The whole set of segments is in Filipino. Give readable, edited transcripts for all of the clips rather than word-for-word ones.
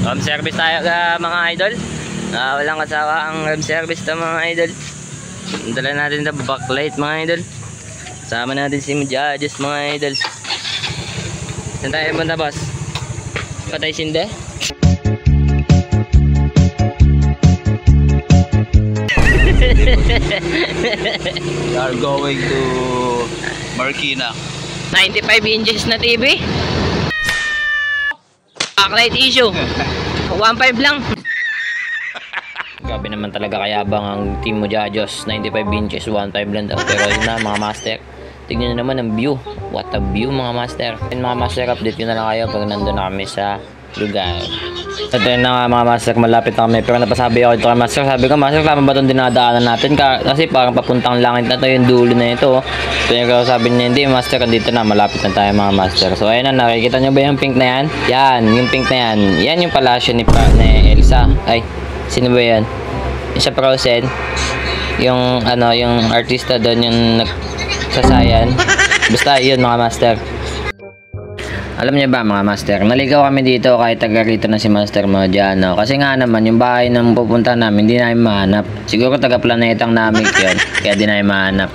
Room service tayo mga idol. Walang kasawa ang room service to mga idol. Dala natin na backlight mga idol. Sama natin si Judges mga idol. Saan tayo punta boss? Patay sinde? We are going to Marikina. 95 inches na TV. Backlight issue. 1.5 lang. Grabe naman talaga kayabang ang team mo Jajos. 95 inches, 1.5 lang daw. Pero yun na mga master. Tignan nyo naman ang view. What a view mga master. And mga master, update nyo na lang kayo pag nandun na kami sa lugar. Ito yun na nga mga master, malapit na kami. Pero napasabi ako ito kay master. Sabi ko, master, tama ba itong dinadaanan natin? Kasi parang papuntang langit na ito yung dulo na ito. Pero sabi niya, hindi master, dito na, malapit na tayo mga master. So ayun na, nakikita nyo ba yung pink na yan? Yan, yung pink na yan. Yan yung palasyo ni Elsa. Ay, sino ba yan? Yung sa Frozen. Yung ano, yung artista doon, yung nagsasayan. Basta yun mga master. Alam niyo ba mga master, naligaw kami dito kahit taga rito na si Master Modiano. Kasi nga naman, yung bahay na pupunta namin, hindi namin mahanap. Siguro taga planetang namin yun, kaya di namin mahanap.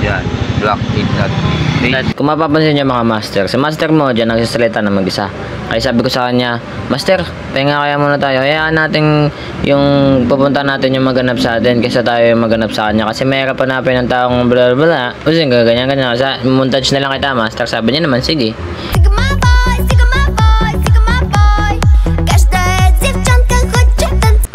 Yan, Black Ignat. Kung mapapansin niyo mga master, si Master Modiano nagsasalita na mag-isa. Kaya sabi ko sa kanya, Master, pahinga kaya muna tayo. Hayaan natin yung pupunta natin yung maganap sa atin kaysa tayo yung maganap sa kanya. Kasi mahirap hanapin ng taong bla bla bla. Kasi ganyan. Kasi montage na lang kita, Master. Sabi niya naman, sige.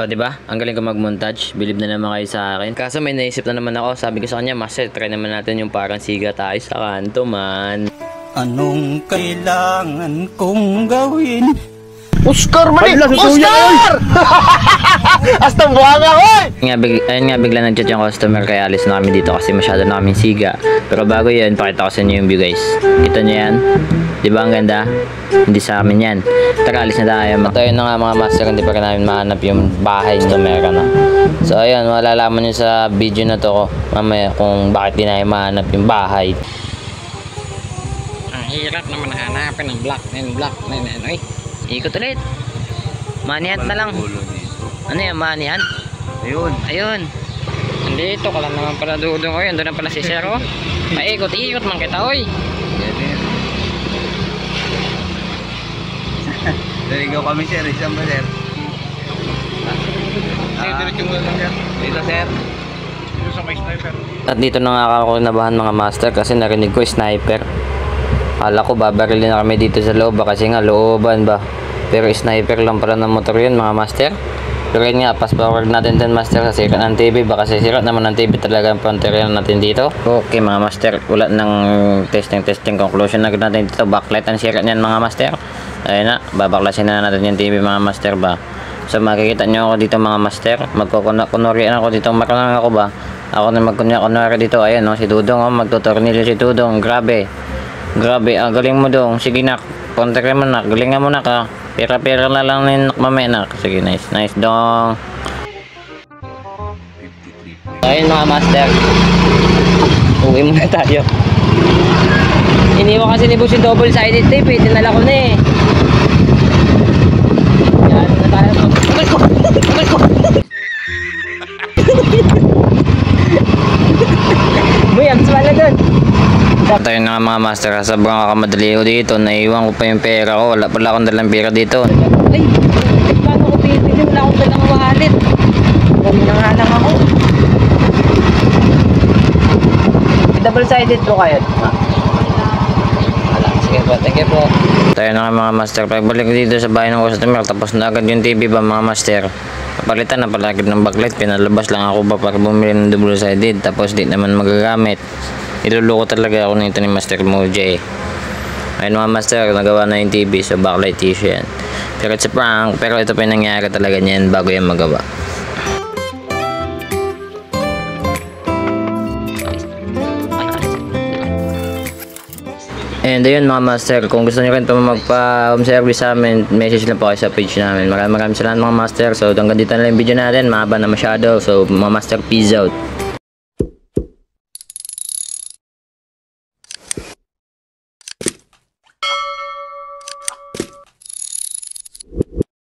O, diba? Ang galing ko mag-montage. Believe na naman kayo sa akin. Kaso may naisip na naman ako. Sabi ko sa kanya, Master, try naman natin yung parang siga tayo sa kanto, man. Anong kailangan kong gawin? Oscar mali! Oscar! Hasta buhanga ko! Ayun nga bigla nag-chat yung customer kaya alis na kami dito kasi masyado na kaming siga. Pero bago yun, pakita ko sa inyo yung view guys. Kita nyo yan? Diba ang ganda? Hindi sa amin yan. Tara, alis na tayo. Tayo na nga mga master, hindi pa rin namin mahanap yung bahay na meron na. So ayun, malalaman nyo sa video na to mamaya kung bakit di namin mahanap yung bahay. Ang hirap naman hanapin ng block na yun. Ay, ikot ulit. Manihan na lang. Ano yan, manihan? Ayun. Andito ka lang naman pala dudong ko yun. Doon na pala si Sir. Paikot-ikot man kita, oy. Naligaw kami sir, isang ba sir? Diretso mo lang yan. Dito sir. Dito sa may sniper. At dito na nga ako kinabahan mga master kasi narinig ko sniper. Akala ko babarilin na kami dito sa loob kasi nga looban ba. Pero sniper lang pala ng motor yun mga master. Pero yun nga, pass forward natin din master sa sira ng TV. Baka sa sira naman ng TV talaga ang frontier natin dito. Okay mga master, wala ng testing conclusion na natin dito. Backlight ang sira niyan mga master. Ayun na, babaklasin na natin yung TV mga master ba. So makikita nyo ako dito mga master. Magkukunorian ako dito. Makunang ako ba? Ako na magkunwari dito. Ayan no, si Dudong oh, magtutornilyo si Dudong. Grabe, ang galing mo dong. Sige nak, kontak naman nak. Galingan mo nak ha. Pira-pira na lang ni nak mamaya nak. Sige, nice dong. Ayun mga master, uwi muna tayo. Iniwan kasi ni Boss yung double-sided tape eh. Tinala ko na eh. Yan na tayo. Boy, ang sumala dun. Tayo na nga mga master, sobrang kakamadali ko dito. Naiwan ko pa yung pera ko. Wala pala akong dalang pera dito. Ay, paano ko pinipili? Wala akong dalang wallet. Gawin na nga lang ako. Double-sided po kayo. Sige po, thank you po. Tayo na nga mga master. Pagbalik dito sa bahay ng customer, tapos na agad yung TV ba mga master. Napalitan na pala agad ng backlight. Pinalabas lang ako ba para bumili ng double-sided. Tapos di naman magagamit. Iluloko talaga ako nito ni Master Moja eh. Ayun mga master, nagawa na yung TV. So backlight issue yan. Pero it's a prank. Pero ito pa yung nangyari talaga niyan bago yung magawa. And ayun mga master, kung gusto nyo rin ito magpa-home service sa amin, message lang po kayo sa page namin. Maraming salamat mga master. So hanggang dito na lang yung video natin, mahaba na masyado. So mga master, peace out.